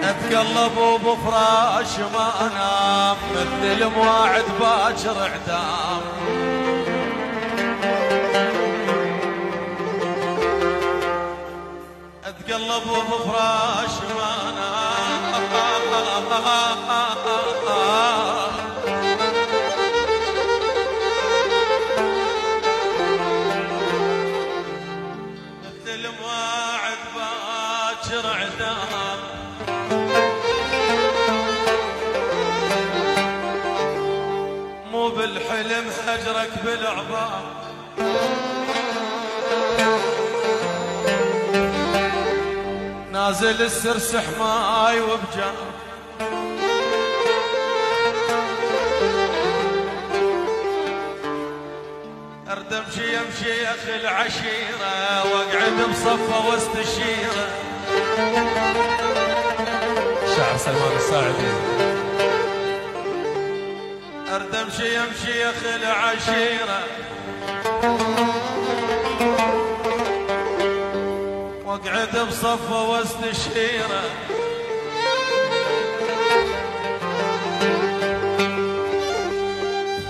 اتقلب وبفراش ما انام مثل مواعد باكر اعدام. اتقلب وبفراش ما انام مثل مواعد باكر اعدام. مو بالحلم هجرك بالعظام، نازل السرسح ماي وبجام. ارد امشي امشي اخي العشيره واقعد بصفه واستشيره. شاعر سلمان الساعدي. ارد امشي امشي اخي العشيره واقعد بصفه واستشيره.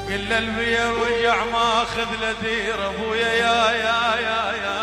قل البيا وجع ما اخذ له دير ابويا يا